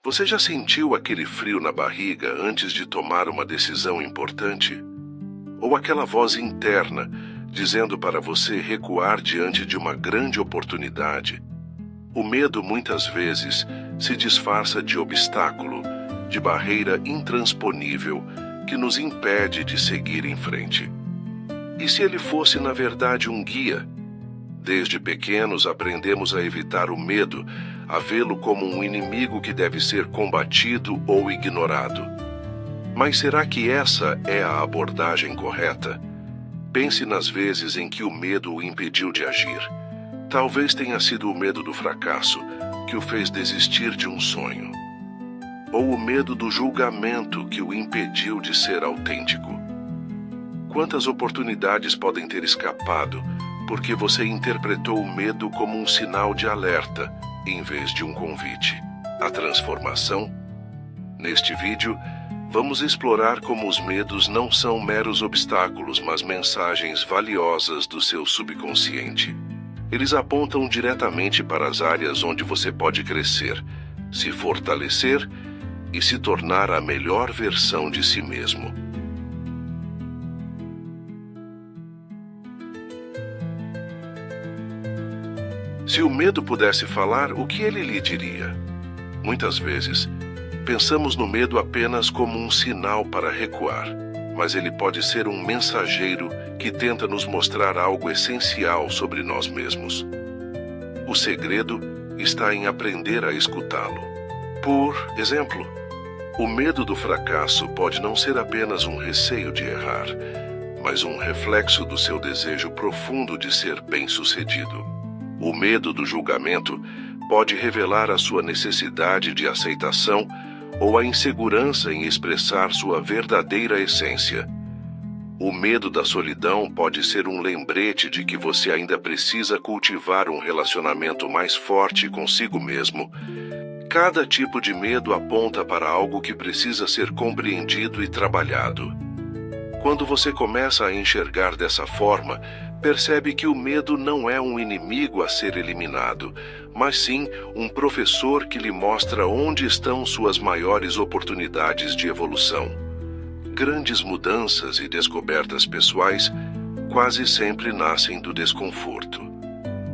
Você já sentiu aquele frio na barriga antes de tomar uma decisão importante? Ou aquela voz interna dizendo para você recuar diante de uma grande oportunidade? O medo muitas vezes se disfarça de obstáculo, de barreira intransponível que nos impede de seguir em frente. E se ele fosse, na verdade, um guia? Desde pequenos aprendemos a evitar o medo, a vê-lo como um inimigo que deve ser combatido ou ignorado. Mas será que essa é a abordagem correta? Pense nas vezes em que o medo o impediu de agir. Talvez tenha sido o medo do fracasso que o fez desistir de um sonho. Ou o medo do julgamento que o impediu de ser autêntico. Quantas oportunidades podem ter escapado porque você interpretou o medo como um sinal de alerta, em vez de um convite à transformação? Neste vídeo, vamos explorar como os medos não são meros obstáculos, mas mensagens valiosas do seu subconsciente. Eles apontam diretamente para as áreas onde você pode crescer, se fortalecer e se tornar a melhor versão de si mesmo. Se o medo pudesse falar, o que ele lhe diria? Muitas vezes, pensamos no medo apenas como um sinal para recuar, mas ele pode ser um mensageiro que tenta nos mostrar algo essencial sobre nós mesmos. O segredo está em aprender a escutá-lo. Por exemplo, o medo do fracasso pode não ser apenas um receio de errar, mas um reflexo do seu desejo profundo de ser bem-sucedido. O medo do julgamento pode revelar a sua necessidade de aceitação ou a insegurança em expressar sua verdadeira essência. O medo da solidão pode ser um lembrete de que você ainda precisa cultivar um relacionamento mais forte consigo mesmo. Cada tipo de medo aponta para algo que precisa ser compreendido e trabalhado. Quando você começa a enxergar dessa forma, percebe que o medo não é um inimigo a ser eliminado, mas sim um professor que lhe mostra onde estão suas maiores oportunidades de evolução. Grandes mudanças e descobertas pessoais quase sempre nascem do desconforto.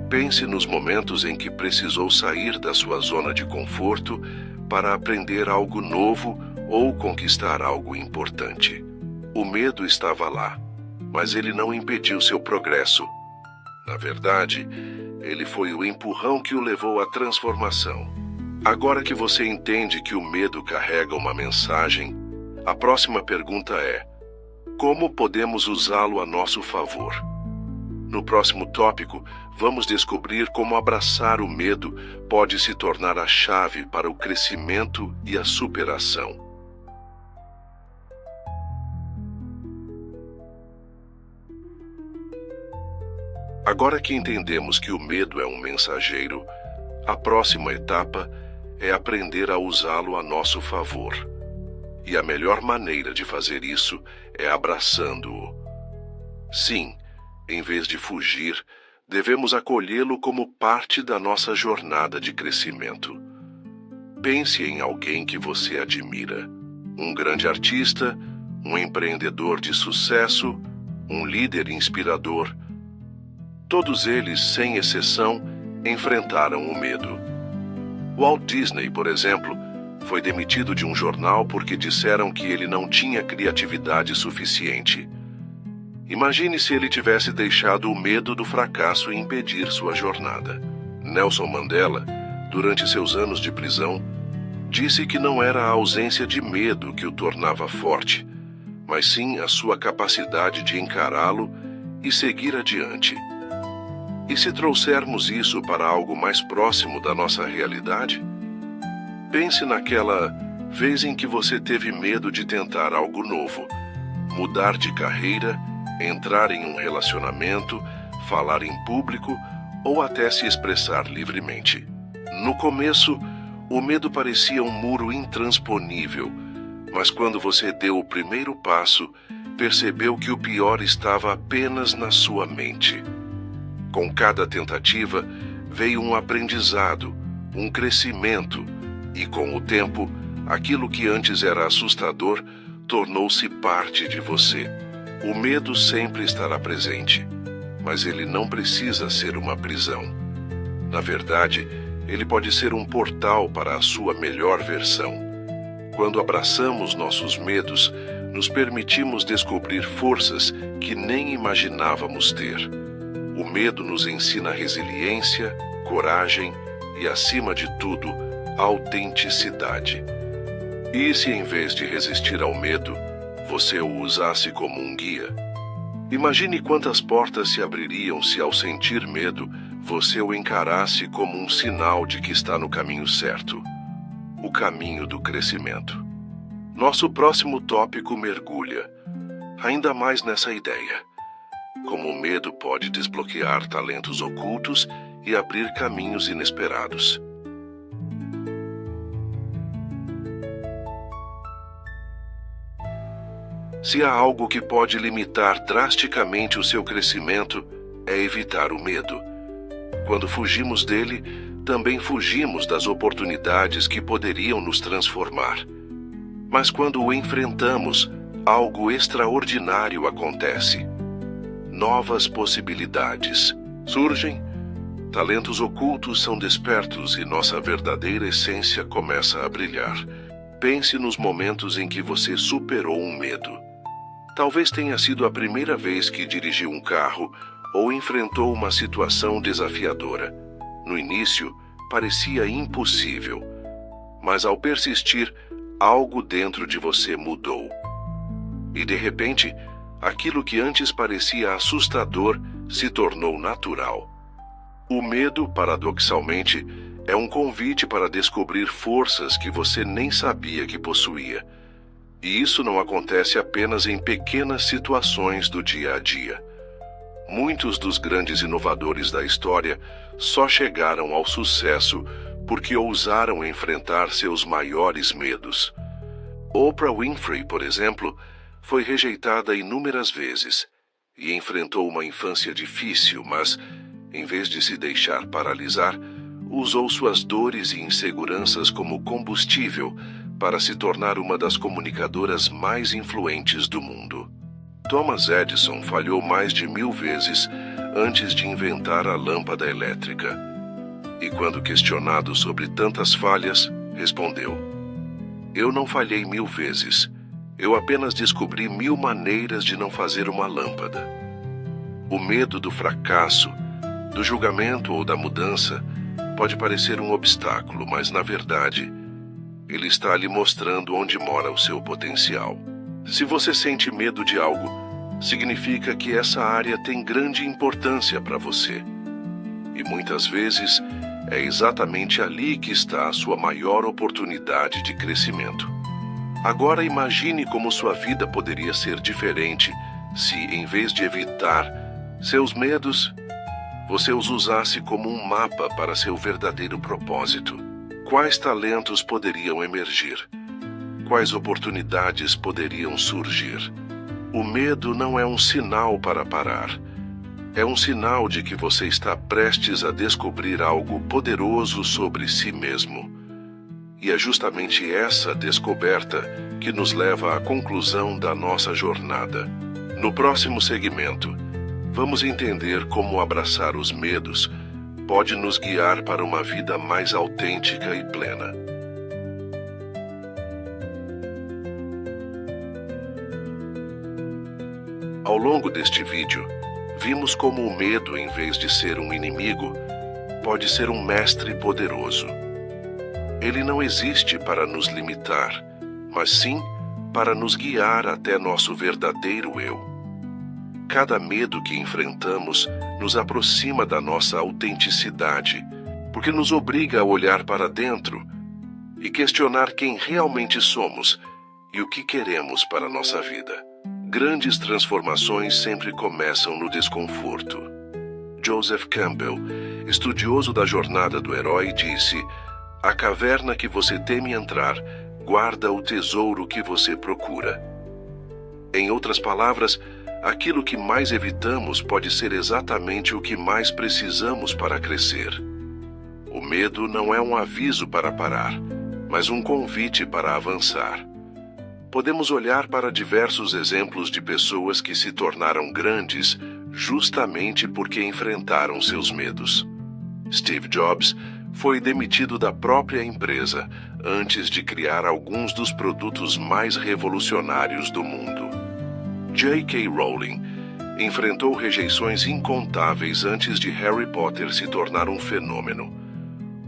Pense nos momentos em que precisou sair da sua zona de conforto para aprender algo novo ou conquistar algo importante. O medo estava lá, mas ele não impediu seu progresso. Na verdade, ele foi o empurrão que o levou à transformação. Agora que você entende que o medo carrega uma mensagem, a próxima pergunta é: como podemos usá-lo a nosso favor? No próximo tópico, vamos descobrir como abraçar o medo pode se tornar a chave para o crescimento e a superação. Agora que entendemos que o medo é um mensageiro, a próxima etapa é aprender a usá-lo a nosso favor. E a melhor maneira de fazer isso é abraçando-o. Sim, em vez de fugir, devemos acolhê-lo como parte da nossa jornada de crescimento. Pense em alguém que você admira. Um grande artista, um empreendedor de sucesso, um líder inspirador. Todos eles, sem exceção, enfrentaram o medo. Walt Disney, por exemplo, foi demitido de um jornal porque disseram que ele não tinha criatividade suficiente. Imagine se ele tivesse deixado o medo do fracasso impedir sua jornada. Nelson Mandela, durante seus anos de prisão, disse que não era a ausência de medo que o tornava forte, mas sim a sua capacidade de encará-lo e seguir adiante. E se trouxermos isso para algo mais próximo da nossa realidade? Pense naquela vez em que você teve medo de tentar algo novo, mudar de carreira, entrar em um relacionamento, falar em público ou até se expressar livremente. No começo, o medo parecia um muro intransponível, mas quando você deu o primeiro passo, percebeu que o pior estava apenas na sua mente. Com cada tentativa, veio um aprendizado, um crescimento E com o tempo, aquilo que antes era assustador tornou-se parte de você. O medo sempre estará presente, mas ele não precisa ser uma prisão. Na verdade, ele pode ser um portal para a sua melhor versão. Quando abraçamos nossos medos, nos permitimos descobrir forças que nem imaginávamos ter. O medo nos ensina resiliência, coragem e, acima de tudo, autenticidade. E se em vez de resistir ao medo, você o usasse como um guia? Imagine quantas portas se abririam se, ao sentir medo, você o encarasse como um sinal de que está no caminho certo, o caminho do crescimento. Nosso próximo tópico mergulha ainda mais nessa ideia. Como o medo pode desbloquear talentos ocultos e abrir caminhos inesperados. Se há algo que pode limitar drasticamente o seu crescimento, é evitar o medo. Quando fugimos dele, também fugimos das oportunidades que poderiam nos transformar. Mas quando o enfrentamos, algo extraordinário acontece. Novas possibilidades surgem, talentos ocultos são despertos e nossa verdadeira essência começa a brilhar. Pense nos momentos em que você superou um medo. Talvez tenha sido a primeira vez que dirigiu um carro ou enfrentou uma situação desafiadora. No início, parecia impossível, mas ao persistir, algo dentro de você mudou. E de repente, aquilo que antes parecia assustador se tornou natural. O medo, paradoxalmente, é um convite para descobrir forças que você nem sabia que possuía. E isso não acontece apenas em pequenas situações do dia a dia. Muitos dos grandes inovadores da história só chegaram ao sucesso porque ousaram enfrentar seus maiores medos. Oprah Winfrey, por exemplo, foi rejeitada inúmeras vezes e enfrentou uma infância difícil, mas, em vez de se deixar paralisar, usou suas dores e inseguranças como combustível para se tornar uma das comunicadoras mais influentes do mundo. Thomas Edison falhou mais de 1000 vezes antes de inventar a lâmpada elétrica. E quando questionado sobre tantas falhas, respondeu: "Eu não falhei 1000 vezes. Eu apenas descobri 1000 maneiras de não fazer uma lâmpada." O medo do fracasso, do julgamento ou da mudança pode parecer um obstáculo, mas na verdade, ele está lhe mostrando onde mora o seu potencial. Se você sente medo de algo, significa que essa área tem grande importância para você. E muitas vezes, é exatamente ali que está a sua maior oportunidade de crescimento. Agora imagine como sua vida poderia ser diferente se, em vez de evitar seus medos, você os usasse como um mapa para seu verdadeiro propósito. Quais talentos poderiam emergir? Quais oportunidades poderiam surgir? O medo não é um sinal para parar. É um sinal de que você está prestes a descobrir algo poderoso sobre si mesmo. E é justamente essa descoberta que nos leva à conclusão da nossa jornada. No próximo segmento, vamos entender como abraçar os medos pode nos guiar para uma vida mais autêntica e plena. Ao longo deste vídeo, vimos como o medo, em vez de ser um inimigo, pode ser um mestre poderoso. Ele não existe para nos limitar, mas sim para nos guiar até nosso verdadeiro eu. Cada medo que enfrentamos nos aproxima da nossa autenticidade, porque nos obriga a olhar para dentro e questionar quem realmente somos e o que queremos para nossa vida. Grandes transformações sempre começam no desconforto. Joseph Campbell, estudioso da jornada do herói, disse: "A caverna que você teme entrar guarda o tesouro que você procura." Em outras palavras, aquilo que mais evitamos pode ser exatamente o que mais precisamos para crescer. O medo não é um aviso para parar. mas um convite para avançar. Podemos olhar para diversos exemplos de pessoas que se tornaram grandes justamente porque enfrentaram seus medos. Steve Jobs foi demitido da própria empresa antes de criar alguns dos produtos mais revolucionários do mundo. J.K. Rowling enfrentou rejeições incontáveis antes de Harry Potter se tornar um fenômeno.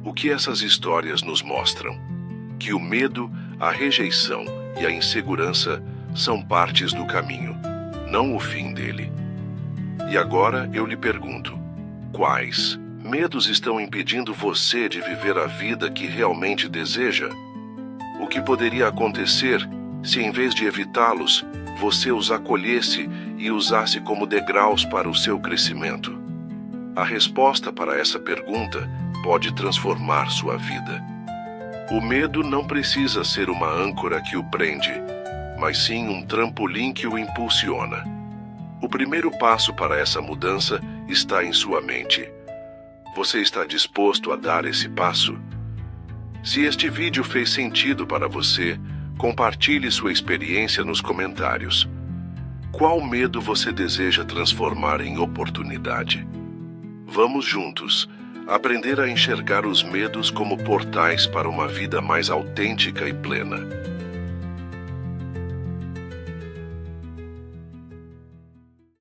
O que essas histórias nos mostram? Que o medo, a rejeição e a insegurança são partes do caminho, não o fim dele. E agora eu lhe pergunto: quais medos estão impedindo você de viver a vida que realmente deseja? O que poderia acontecer se, em vez de evitá-los, você os acolhesse e usasse como degraus para o seu crescimento? A resposta para essa pergunta pode transformar sua vida. O medo não precisa ser uma âncora que o prende, mas sim um trampolim que o impulsiona. O primeiro passo para essa mudança está em sua mente. Você está disposto a dar esse passo? Se este vídeo fez sentido para você, compartilhe sua experiência nos comentários. Qual medo você deseja transformar em oportunidade? Vamos juntos aprender a enxergar os medos como portais para uma vida mais autêntica e plena.